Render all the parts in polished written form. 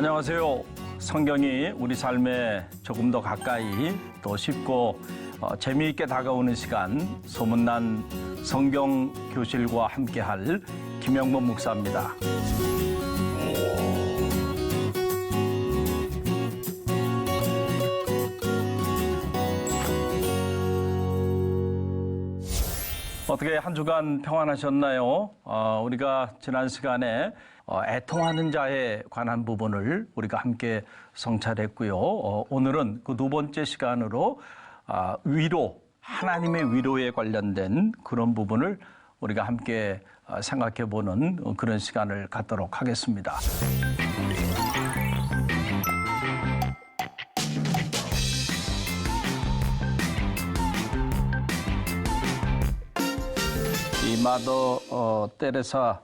안녕하세요. 성경이 우리 삶에 조금 더 가까이 더 쉽고 재미있게 다가오는 시간 소문난 성경 교실과 함께할 김영범 목사입니다. 어떻게 한 주간 평안하셨나요? 우리가 지난 시간에 애통하는 자에 관한 부분을 우리가 함께 성찰했고요. 오늘은 그 두 번째 시간으로 위로, 하나님의 위로에 관련된 그런 부분을 우리가 함께 생각해 보는 그런 시간을 갖도록 하겠습니다. 이 마더 테레사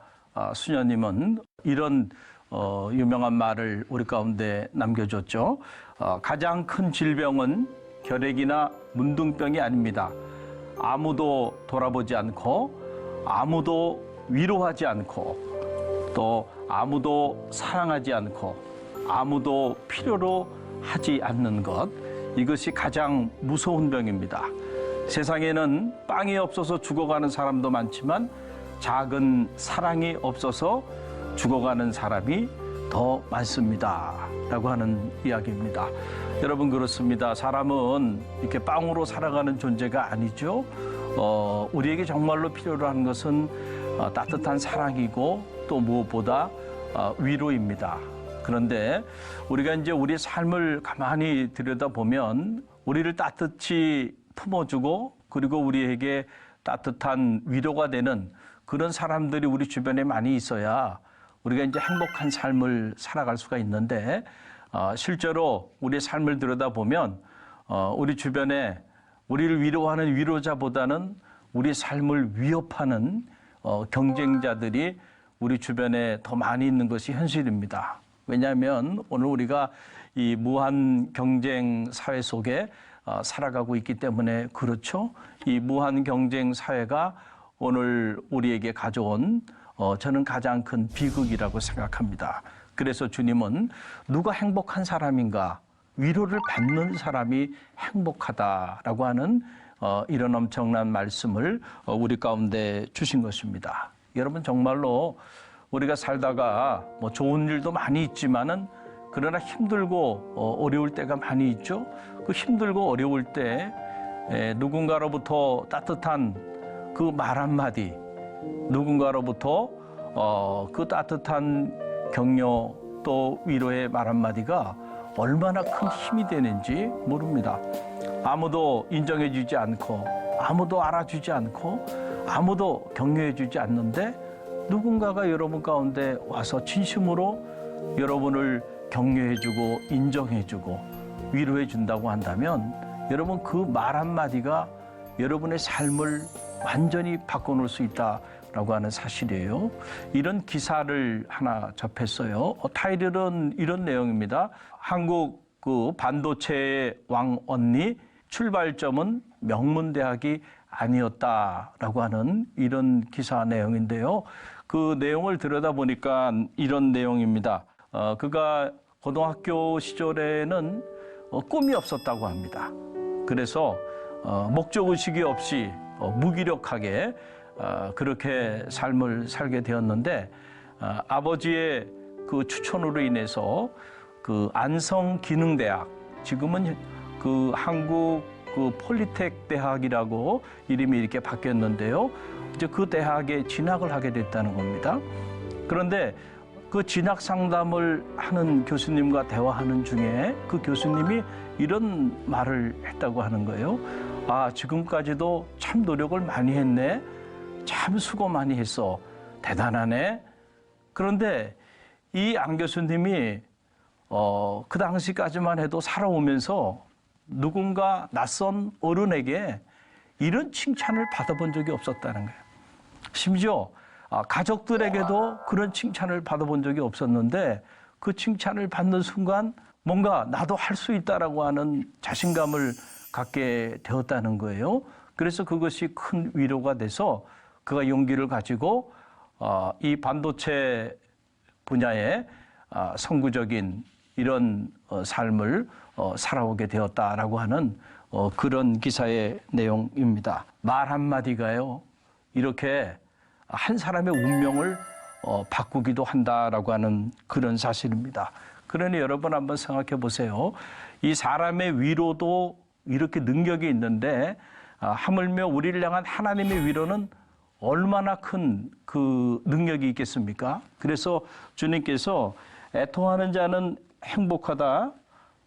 수녀님은 이런 유명한 말을 우리 가운데 남겨줬죠. 가장 큰 질병은 결핵이나 문둥병이 아닙니다. 아무도 돌아보지 않고 아무도 위로하지 않고 또 아무도 사랑하지 않고 아무도 필요로 하지 않는 것, 이것이 가장 무서운 병입니다. 세상에는 빵이 없어서 죽어가는 사람도 많지만 작은 사랑이 없어서 죽어가는 사람이 더 많습니다. 라고 하는 이야기입니다. 여러분, 그렇습니다. 사람은 이렇게 빵으로 살아가는 존재가 아니죠. 우리에게 정말로 필요로 하는 것은 따뜻한 사랑이고 또 무엇보다 위로입니다. 그런데 우리가 이제 우리의 삶을 가만히 들여다보면 우리를 따뜻히 품어주고 그리고 우리에게 따뜻한 위로가 되는 그런 사람들이 우리 주변에 많이 있어야 우리가 이제 행복한 삶을 살아갈 수가 있는데, 실제로 우리의 삶을 들여다보면 우리 주변에 우리를 위로하는 위로자보다는 우리 삶을 위협하는 경쟁자들이 우리 주변에 더 많이 있는 것이 현실입니다. 왜냐하면 오늘 우리가 이 무한 경쟁 사회 속에 살아가고 있기 때문에 그렇죠. 이 무한 경쟁 사회가 오늘 우리에게 가져온 저는 가장 큰 비극이라고 생각합니다. 그래서 주님은 누가 행복한 사람인가? 위로를 받는 사람이 행복하다라고 하는 이런 엄청난 말씀을 우리 가운데 주신 것입니다. 여러분, 정말로 우리가 살다가 뭐 좋은 일도 많이 있지만은 그러나 힘들고 어려울 때가 많이 있죠. 그 힘들고 어려울 때 누군가로부터 따뜻한 그 말 한마디, 누군가로부터 그 따뜻한 격려 또 위로의 말 한마디가 얼마나 큰 힘이 되는지 모릅니다. 아무도 인정해 주지 않고 아무도 알아주지 않고 아무도 격려해 주지 않는데 누군가가 여러분 가운데 와서 진심으로 여러분을 격려해주고 인정해주고 위로해준다고 한다면 여러분, 그 말 한마디가 여러분의 삶을 완전히 바꿔놓을 수 있다라고 하는 사실이에요. 이런 기사를 하나 접했어요. 타이틀은 이런 내용입니다. 한국 그 반도체의 왕언니, 출발점은 명문대학이 아니었다라고 하는 이런 기사 내용인데요. 그 내용을 들여다보니까 이런 내용입니다. 그가 고등학교 시절에는 꿈이 없었다고 합니다. 그래서 목적의식이 없이 무기력하게 그렇게 삶을 살게 되었는데, 아버지의 그 추천으로 인해서 그 안성기능대학, 지금은 그 한국 그 폴리텍 대학이라고 이름이 이렇게 바뀌었는데요. 이제 그 대학에 진학을 하게 됐다는 겁니다. 그런데 그 진학 상담을 하는 교수님과 대화하는 중에 그 교수님이 이런 말을 했다고 하는 거예요. 지금까지도 참 노력을 많이 했네. 참 수고 많이 했어. 대단하네. 그런데 이 안 교수님이 그 당시까지만 해도 살아오면서 누군가 낯선 어른에게 이런 칭찬을 받아본 적이 없었다는 거예요. 심지어 가족들에게도 그런 칭찬을 받아본 적이 없었는데, 그 칭찬을 받는 순간 뭔가 나도 할 수 있다라고 하는 자신감을 갖게 되었다는 거예요. 그래서 그것이 큰 위로가 돼서 그가 용기를 가지고 이 반도체 분야에 선구적인 이런 삶을 살아오게 되었다라고 하는 그런 기사의 내용입니다. 말 한마디가요, 이렇게 한 사람의 운명을 바꾸기도 한다라고 하는 그런 사실입니다. 그러니 여러분 한번 생각해 보세요. 이 사람의 위로도 이렇게 능력이 있는데 하물며 우리를 향한 하나님의 위로는 얼마나 큰 그 능력이 있겠습니까? 그래서 주님께서 애통하는 자는 행복하다.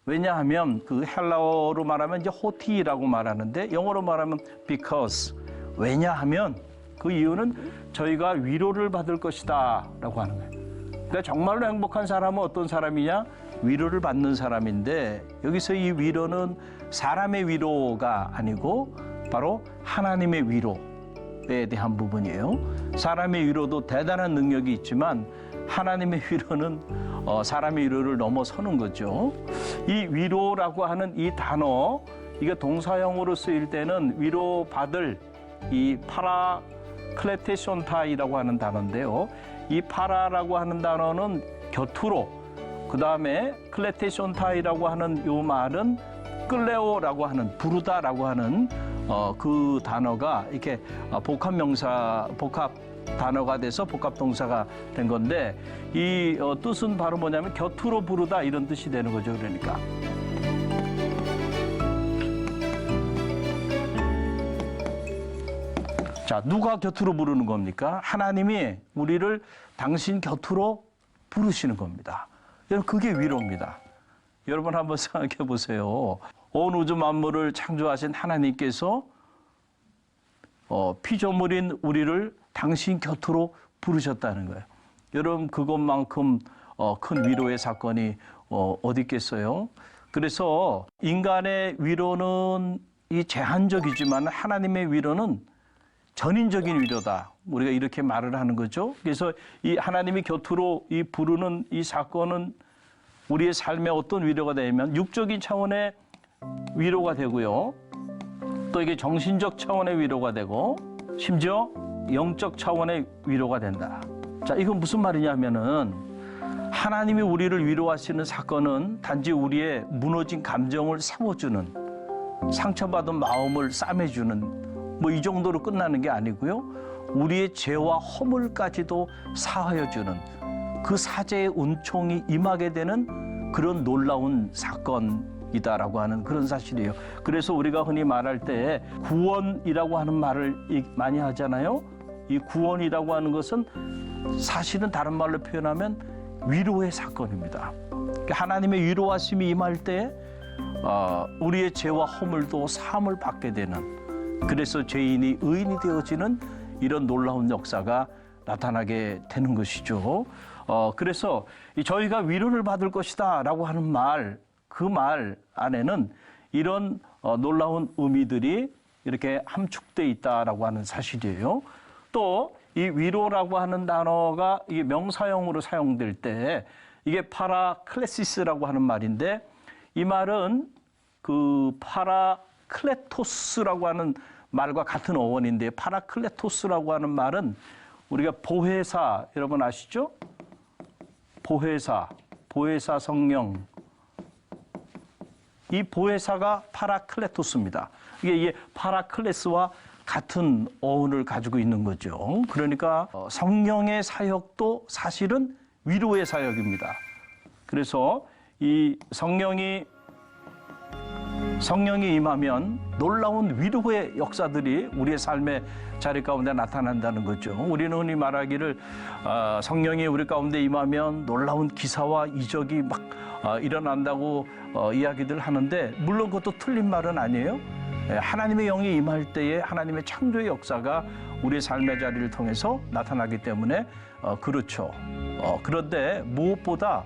왜냐하면 그 헬라어로 말하면 이제 호티라고 말하는데 영어로 말하면 because. 왜냐하면 그 이유는 저희가 위로를 받을 것이다라고 하는 거예요. 그러니까 정말로 행복한 사람은 어떤 사람이냐? 위로를 받는 사람인데 여기서 이 위로는 사람의 위로가 아니고 바로 하나님의 위로에 대한 부분이에요. 사람의 위로도 대단한 능력이 있지만 하나님의 위로는 사람의 위로를 넘어서는 거죠. 이 위로라고 하는 이 단어, 이게 동사형으로 쓰일 때는 위로받을 이 파라클레테손타이라고 하는 단어인데요. 이 파라라고 하는 단어는 곁으로, 그 다음에 클레테손타이라고 하는 요 말은 끌레오라고 하는 부르다라고 하는 그 단어가 이렇게 복합 단어가 돼서 복합 동사가 된 건데 이 뜻은 바로 뭐냐면 곁으로 부르다 이런 뜻이 되는 거죠. 그러니까. 자, 누가 곁으로 부르는 겁니까? 하나님이 우리를 당신 곁으로 부르시는 겁니다. 여러분, 그게 위로입니다. 여러분 한번 생각해 보세요. 온 우주 만물을 창조하신 하나님께서 피조물인 우리를 당신 곁으로 부르셨다는 거예요. 여러분, 그것만큼 큰 위로의 사건이 어디 있겠어요? 그래서 인간의 위로는 이 제한적이지만 하나님의 위로는 전인적인 위로다. 우리가 이렇게 말을 하는 거죠. 그래서 이 하나님이 곁으로 이 부르는 이 사건은 우리의 삶에 어떤 위로가 되냐면 육적인 차원의 위로가 되고요. 또 이게 정신적 차원의 위로가 되고 심지어 영적 차원의 위로가 된다. 자, 이건 무슨 말이냐면은 하나님이 우리를 위로하시는 사건은 단지 우리의 무너진 감정을 세워주는, 상처받은 마음을 싸매주는 뭐 이 정도로 끝나는 게 아니고요. 우리의 죄와 허물까지도 사하여주는 그 사죄의 은총이 임하게 되는 그런 놀라운 사건이다라고 하는 그런 사실이에요. 그래서 우리가 흔히 말할 때 구원이라고 하는 말을 많이 하잖아요. 이 구원이라고 하는 것은 사실은 다른 말로 표현하면 위로의 사건입니다. 하나님의 위로하심이 임할 때 우리의 죄와 허물도 사함을 받게 되는, 그래서 죄인이 의인이 되어지는 이런 놀라운 역사가 나타나게 되는 것이죠. 그래서 저희가 위로를 받을 것이다 라고 하는 말, 그 말 안에는 이런 놀라운 의미들이 이렇게 함축되어 있다라고 하는 사실이에요. 또 이 위로라고 하는 단어가 이게 명사형으로 사용될 때 이게 파라클레시스라고 하는 말인데 이 말은 그 파라클레토스라고 하는 말과 같은 어원인데 파라클레토스라고 하는 말은 우리가 보혜사, 여러분 아시죠? 보혜사 성령. 이 보혜사가 파라클레토스입니다. 이게 파라클레스와 같은 어원을 가지고 있는 거죠. 그러니까 성령의 사역도 사실은 위로의 사역입니다. 그래서 이 성령이 임하면 놀라운 위로의 역사들이 우리의 삶의 자리 가운데 나타난다는 거죠. 우리는 흔히 말하기를 성령이 우리 가운데 임하면 놀라운 기사와 이적이 막 일어난다고 이야기들 하는데 물론 그것도 틀린 말은 아니에요. 하나님의 영이 임할 때에 하나님의 창조의 역사가 우리의 삶의 자리를 통해서 나타나기 때문에 그렇죠. 그런데 무엇보다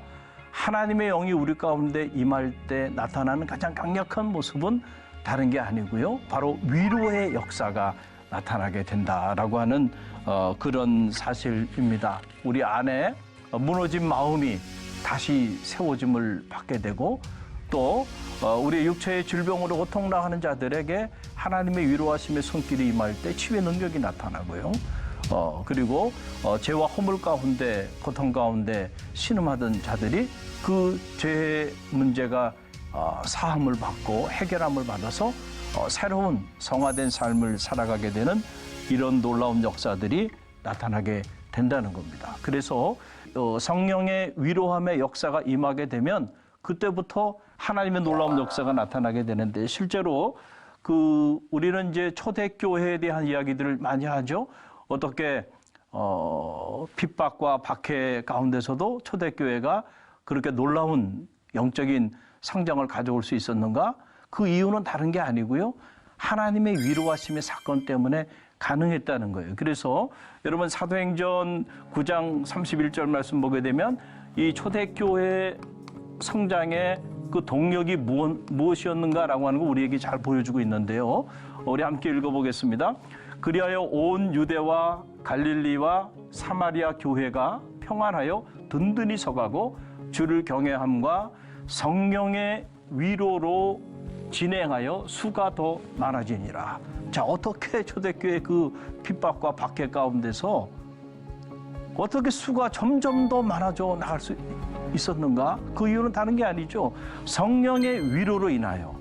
하나님의 영이 우리 가운데 임할 때 나타나는 가장 강력한 모습은 다른 게 아니고요. 바로 위로의 역사가 나타나게 된다라고 하는 그런 사실입니다. 우리 안에 무너진 마음이 다시 세워짐을 받게 되고 또 우리 육체의 질병으로 고통당하는 자들에게 하나님의 위로하심의 손길이 임할 때 치유의 능력이 나타나고요. 그리고 죄와 허물 가운데 고통 가운데 신음하던 자들이 그 죄의 문제가 사함을 받고 해결함을 받아서 새로운 성화된 삶을 살아가게 되는 이런 놀라운 역사들이 나타나게 된다는 겁니다. 그래서 성령의 위로함의 역사가 임하게 되면 그때부터 하나님의 놀라운 역사가 나타나게 되는데, 실제로 우리는 이제 초대교회에 대한 이야기들을 많이 하죠. 어떻게 핍박과 박해 가운데서도 초대교회가 그렇게 놀라운 영적인 성장을 가져올 수 있었는가? 그 이유는 다른 게 아니고요, 하나님의 위로하심의 사건 때문에 가능했다는 거예요. 그래서 여러분 사도행전 9장 31절 말씀 보게 되면 이 초대교회 성장의 그 동력이 무엇이었는가라고 하는 거 우리에게 잘 보여주고 있는데요. 우리 함께 읽어보겠습니다. 그리하여 온 유대와 갈릴리와 사마리아 교회가 평안하여 든든히 서가고 주를 경외함과 성령의 위로로 진행하여 수가 더 많아지니라. 자, 어떻게 초대교회 그 핍박과 박해 가운데서 어떻게 수가 점점 더 많아져 나갈 수 있었는가? 그 이유는 다른 게 아니죠. 성령의 위로로 인하여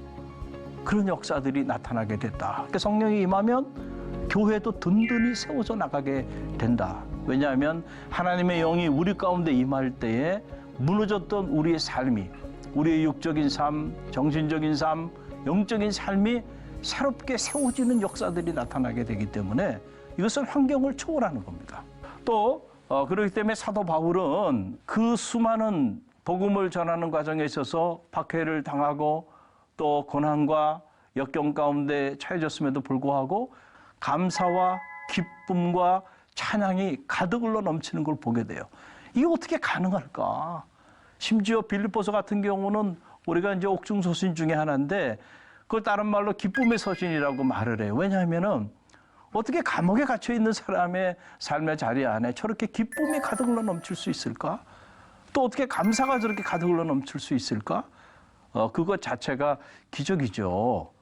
그런 역사들이 나타나게 됐다. 그러니까 성령이 임하면 교회도 든든히 세워져 나가게 된다. 왜냐하면 하나님의 영이 우리 가운데 임할 때에 무너졌던 우리의 삶이, 우리의 육적인 삶, 정신적인 삶, 영적인 삶이 새롭게 세워지는 역사들이 나타나게 되기 때문에 이것은 환경을 초월하는 겁니다. 또 그렇기 때문에 사도 바울은 그 수많은 복음을 전하는 과정에 있어서 박해를 당하고 또 고난과 역경 가운데 처해졌음에도 불구하고 감사와 기쁨과 찬양이 가득 흘러 넘치는 걸 보게 돼요. 이게 어떻게 가능할까? 심지어 빌립보서 같은 경우는 우리가 이제 옥중서신 중에 하나인데 그걸 다른 말로 기쁨의 서신이라고 말을 해요. 왜냐하면은 어떻게 감옥에 갇혀 있는 사람의 삶의 자리 안에 저렇게 기쁨이 가득 흘러 넘칠 수 있을까? 또 어떻게 감사가 저렇게 가득 흘러 넘칠 수 있을까? 그것 자체가 기적이죠.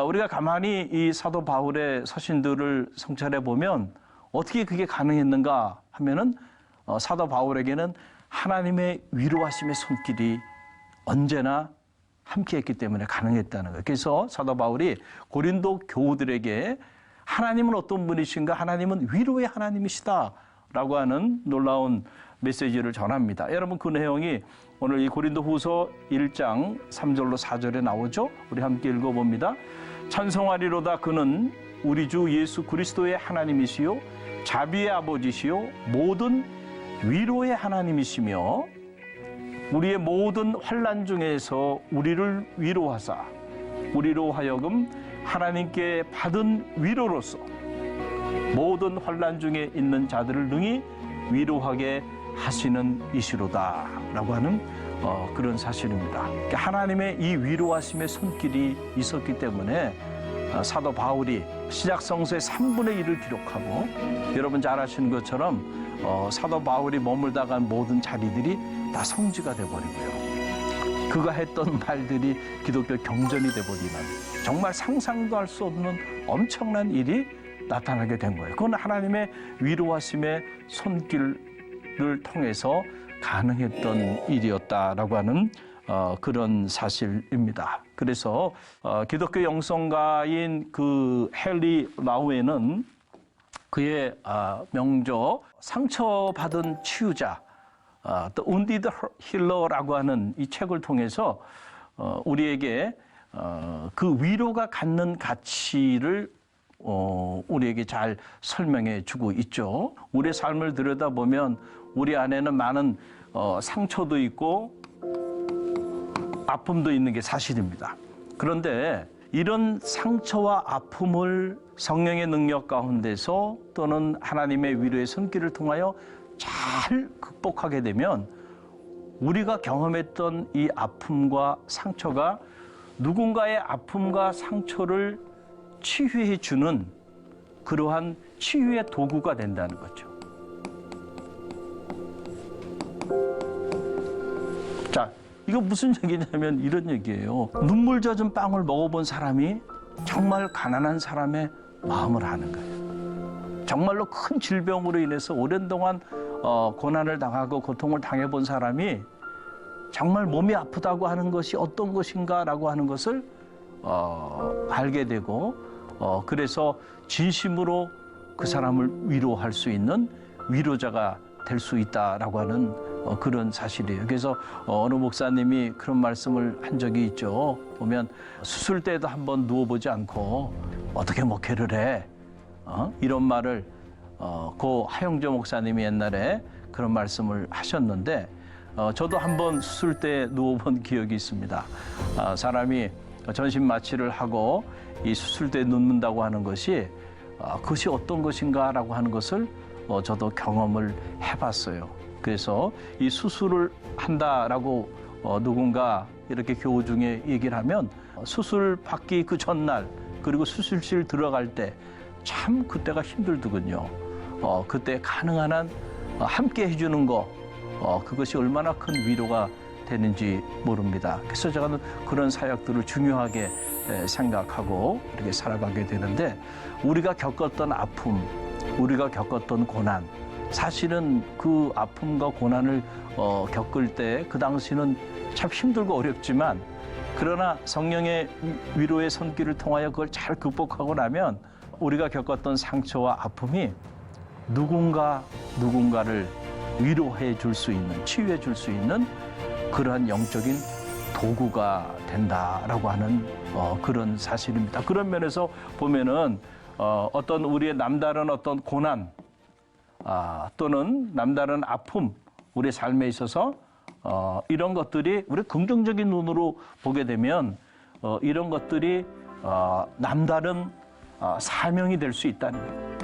우리가 가만히 이 사도 바울의 서신들을 성찰해 보면 어떻게 그게 가능했는가 하면은 사도 바울에게는 하나님의 위로하심의 손길이 언제나 함께했기 때문에 가능했다는 거예요. 그래서 사도 바울이 고린도 교우들에게 하나님은 어떤 분이신가? 하나님은 위로의 하나님이시다라고 하는 놀라운 메시지를 전합니다. 여러분, 그 내용이 오늘 이 고린도후서 1장 3절로 4절에 나오죠. 우리 함께 읽어봅니다. 찬송하리로다. 그는 우리 주 예수 그리스도의 하나님이시요 자비의 아버지시요 모든 위로의 하나님이시며 우리의 모든 환난 중에서 우리를 위로하사 우리로 하여금 하나님께 받은 위로로서 모든 환난 중에 있는 자들을 능히 위로하게 하시는 이시로다 라고 하는 그런 사실입니다. 그러니까 하나님의 이 위로하심의 손길이 있었기 때문에 사도 바울이 신약성서의 3분의 1을 기록하고, 여러분 잘 아시는 것처럼 사도 바울이 머물다 간 모든 자리들이 다 성지가 돼버리고요. 그가 했던 말들이 기독교 경전이 돼버리는 정말 상상도 할 수 없는 엄청난 일이 나타나게 된 거예요. 그건 하나님의 위로하심의 손길을 통해서 가능했던 일이었다라고 하는 그런 사실입니다. 그래서 기독교 영성가인 그 헨리 라우에는 그의 명저 상처받은 치유자, The Wounded Healer라고 하는 이 책을 통해서 우리에게 그 위로가 갖는 가치를 우리에게 잘 설명해 주고 있죠. 우리의 삶을 들여다보면 우리 안에는 많은 상처도 있고 아픔도 있는 게 사실입니다. 그런데 이런 상처와 아픔을 성령의 능력 가운데서 또는 하나님의 위로의 손길을 통하여 잘 극복하게 되면 우리가 경험했던 이 아픔과 상처가 누군가의 아픔과 상처를 치유해 주는 그러한 치유의 도구가 된다는 거죠. 자, 이거 무슨 얘기냐면 이런 얘기예요. 눈물 젖은 빵을 먹어본 사람이 정말 가난한 사람의 마음을 아는 거예요. 정말로 큰 질병으로 인해서 오랜 동안 고난을 당하고 고통을 당해본 사람이 정말 몸이 아프다고 하는 것이 어떤 것인가라고 하는 것을 알게 되고 그래서 진심으로 그 사람을 위로할 수 있는 위로자가 될 수 있다라고 하는 그런 사실이에요. 그래서 어느 목사님이 그런 말씀을 한 적이 있죠. 보면 수술대에도 한번 누워보지 않고 어떻게 목회를 해? 이런 말을 고 하영조 목사님이 옛날에 그런 말씀을 하셨는데 저도 한번 수술대에 누워본 기억이 있습니다. 사람이 전신 마취를 하고 이 수술대에 눕는다고 하는 것이 그것이 어떤 것인가라고 하는 것을 저도 경험을 해봤어요. 그래서 이 수술을 한다라고 누군가 이렇게 교우 중에 얘기를 하면 수술 받기 그 전날 그리고 수술실 들어갈 때 참 그때가 힘들더군요. 그때 가능한 한 함께 해주는 거 그것이 얼마나 큰 위로가 되는지 모릅니다. 그래서 저는 그런 사역들을 중요하게 생각하고 이렇게 살아가게 되는데 우리가 겪었던 아픔, 우리가 겪었던 고난, 사실은 그 아픔과 고난을 겪을 때 그 당시는 참 힘들고 어렵지만 그러나 성령의 위로의 손길을 통하여 그걸 잘 극복하고 나면 우리가 겪었던 상처와 아픔이 누군가를 위로해 줄 수 있는, 치유해 줄 수 있는 그러한 영적인 도구가 된다라고 하는 그런 사실입니다. 그런 면에서 보면은 어떤 우리의 남다른 어떤 고난 또는 남다른 아픔, 우리의 삶에 있어서 이런 것들이 우리 긍정적인 눈으로 보게 되면 이런 것들이 남다른 사명이 될 수 있다는 거예요.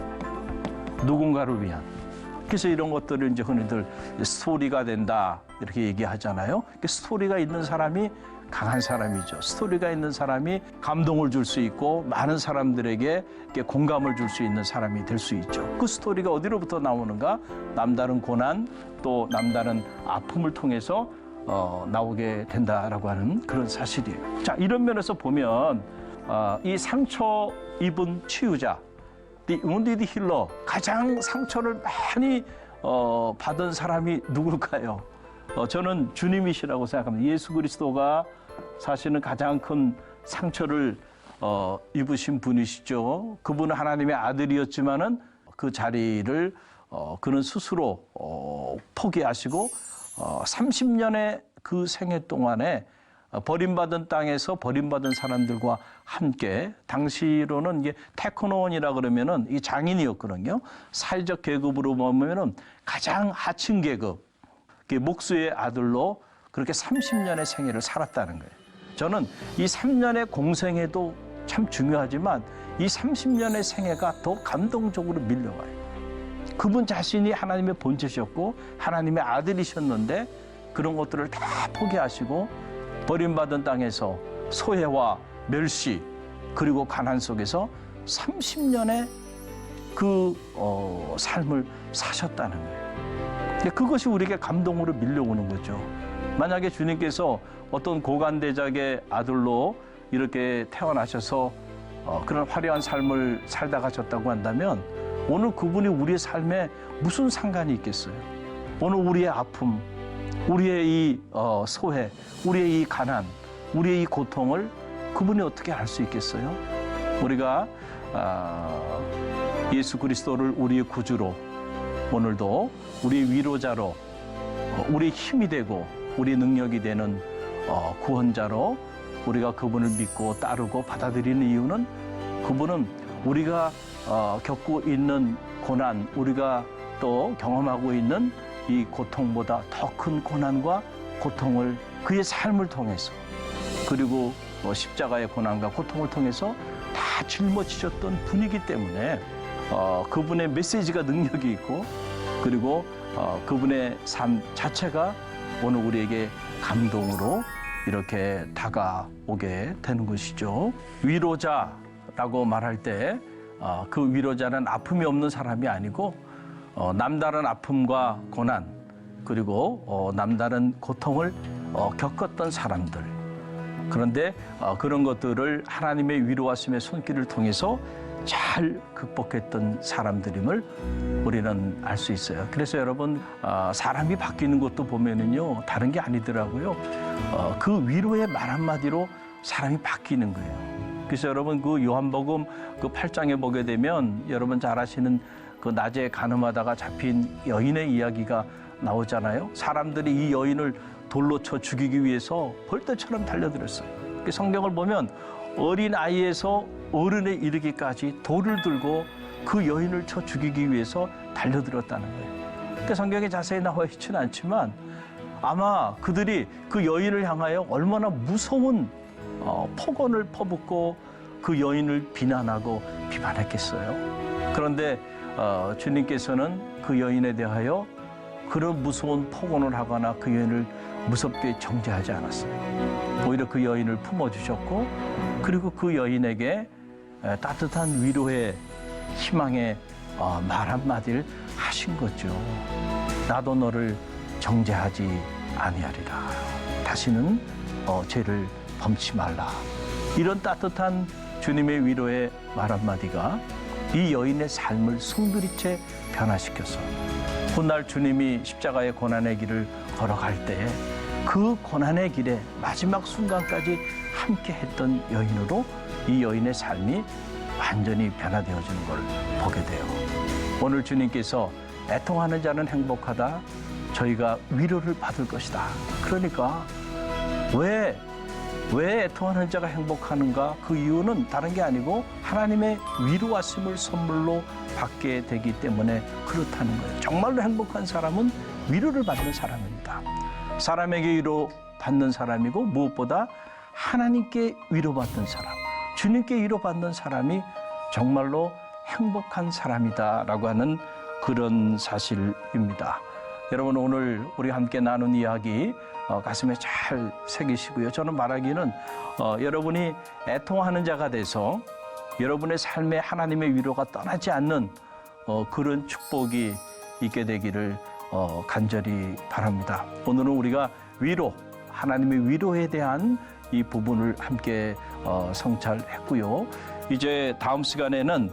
누군가를 위한. 그래서 이런 것들을 이제 흔히들 스토리가 된다 이렇게 얘기하잖아요. 스토리가 있는 사람이 강한 사람이죠. 스토리가 있는 사람이 감동을 줄 수 있고 많은 사람들에게 공감을 줄 수 있는 사람이 될 수 있죠. 그 스토리가 어디로부터 나오는가? 남다른 고난 또 남다른 아픔을 통해서 나오게 된다라고 하는 그런 사실이에요. 자, 이런 면에서 보면 이 상처 입은 치유자, The Wounded Healer, 가장 상처를 많이 받은 사람이 누굴까요? 저는 주님이시라고 생각합니다. 예수 그리스도가 사실은 가장 큰 상처를 입으신 분이시죠. 그분은 하나님의 아들이었지만은 그 자리를 그는 스스로 포기하시고 30년의 그 생애 동안에 버림받은 땅에서 버림받은 사람들과 함께 당시로는 이게 테크노원이라 그러면은 이 장인이었거든요. 사회적 계급으로 보면은 가장 하층 계급, 목수의 아들로 그렇게 30년의 생애를 살았다는 거예요. 저는 이 3년의 공생애도 참 중요하지만 이 30년의 생애가 더 감동적으로 밀려와요. 그분 자신이 하나님의 본체셨고 하나님의 아들이셨는데 그런 것들을 다 포기하시고 버림받은 땅에서 소외와 멸시 그리고 가난 속에서 30년의 그 삶을 사셨다는 거예요. 그것이 우리에게 감동으로 밀려오는 거죠. 만약에 주님께서 어떤 고관대작의 아들로 이렇게 태어나셔서 그런 화려한 삶을 살다 가셨다고 한다면 오늘 그분이 우리의 삶에 무슨 상관이 있겠어요? 오늘 우리의 아픔, 우리의 이 소외, 우리의 이 가난, 우리의 이 고통을 그분이 어떻게 알 수 있겠어요? 우리가 예수 그리스도를 우리의 구주로 오늘도 우리의 위로자로 우리의 힘이 되고 우리의 능력이 되는 구원자로 우리가 그분을 믿고 따르고 받아들이는 이유는 그분은 우리가 겪고 있는 고난, 우리가 또 경험하고 있는 이 고통보다 더 큰 고난과 고통을 그의 삶을 통해서 그리고 십자가의 고난과 고통을 통해서 다 짊어지셨던 분이기 때문에 그분의 메시지가 능력이 있고 그리고 그분의 삶 자체가 오늘 우리에게 감동으로 이렇게 다가오게 되는 것이죠. 위로자라고 말할 때 그 위로자는 아픔이 없는 사람이 아니고 남다른 아픔과 고난 그리고 남다른 고통을 겪었던 사람들. 그런데 그런 것들을 하나님의 위로하심의 손길을 통해서 잘 극복했던 사람들임을 우리는 알 수 있어요. 그래서 여러분, 사람이 바뀌는 것도 보면은요, 다른 게 아니더라고요. 그 위로의 말 한마디로 사람이 바뀌는 거예요. 그래서 여러분, 그 요한복음 그 8장에 보게 되면 여러분 잘 아시는 그 낮에 가늠하다가 잡힌 여인의 이야기가 나오잖아요. 사람들이 이 여인을 돌로 쳐 죽이기 위해서 벌떼처럼 달려들었어요. 그 성경을 보면 어린 아이에서 어른에 이르기까지 돌을 들고 그 여인을 쳐 죽이기 위해서 달려들었다는 거예요. 그 성경에 자세히 나와 있지는 않지만 아마 그들이 그 여인을 향하여 얼마나 무서운 폭언을 퍼붓고 그 여인을 비난하고 비판했겠어요. 그런데 주님께서는 그 여인에 대하여 그런 무서운 폭언을 하거나 그 여인을 무섭게 정죄하지 않았어요. 오히려 그 여인을 품어주셨고, 그리고 그 여인에게 따뜻한 위로의 희망의 말 한마디를 하신 거죠. 나도 너를 정죄하지 아니하리라. 다시는 죄를 범치 말라. 이런 따뜻한 주님의 위로의 말 한마디가 이 여인의 삶을 송두리째 변화시켰어. 훗날 주님이 십자가의 고난의 길을 걸어갈 때 그 고난의 길에 마지막 순간까지 함께 했던 여인으로 이 여인의 삶이 완전히 변화되어지는 걸 보게 돼요. 오늘 주님께서 애통하는 자는 행복하다. 저희가 위로를 받을 것이다. 그러니까 왜 애통하는 자가 행복하는가? 그 이유는 다른 게 아니고 하나님의 위로하심을 선물로 받게 되기 때문에 그렇다는 거예요. 정말로 행복한 사람은 위로를 받는 사람입니다. 사람에게 위로받는 사람이고 무엇보다 하나님께 위로받는 사람, 주님께 위로받는 사람이 정말로 행복한 사람이다라고 하는 그런 사실입니다. 여러분, 오늘 우리 함께 나눈 이야기 가슴에 잘 새기시고요. 저는 말하기는 여러분이 애통하는 자가 돼서 여러분의 삶에 하나님의 위로가 떠나지 않는 그런 축복이 있게 되기를 간절히 바랍니다. 오늘은 우리가 위로, 하나님의 위로에 대한 이 부분을 함께 성찰했고요. 이제 다음 시간에는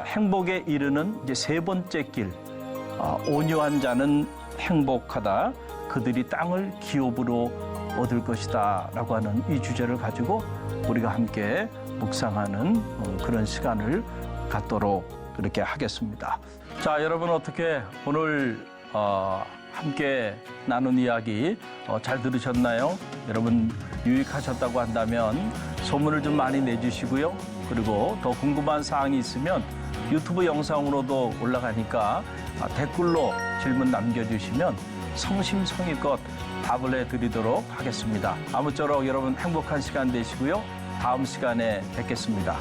행복에 이르는 이제 세 번째 길, 온유한 자는 행복하다. 그들이 땅을 기업으로 얻을 것이다 라고 하는 이 주제를 가지고 우리가 함께 묵상하는 그런 시간을 갖도록 그렇게 하겠습니다. 자, 여러분 어떻게 오늘 함께 나눈 이야기 잘 들으셨나요? 여러분 유익하셨다고 한다면 소문을 좀 많이 내주시고요. 그리고 더 궁금한 사항이 있으면 유튜브 영상으로도 올라가니까 댓글로 질문 남겨주시면 성심성의껏 답을 해드리도록 하겠습니다. 아무쪼록 여러분 행복한 시간 되시고요. 다음 시간에 뵙겠습니다.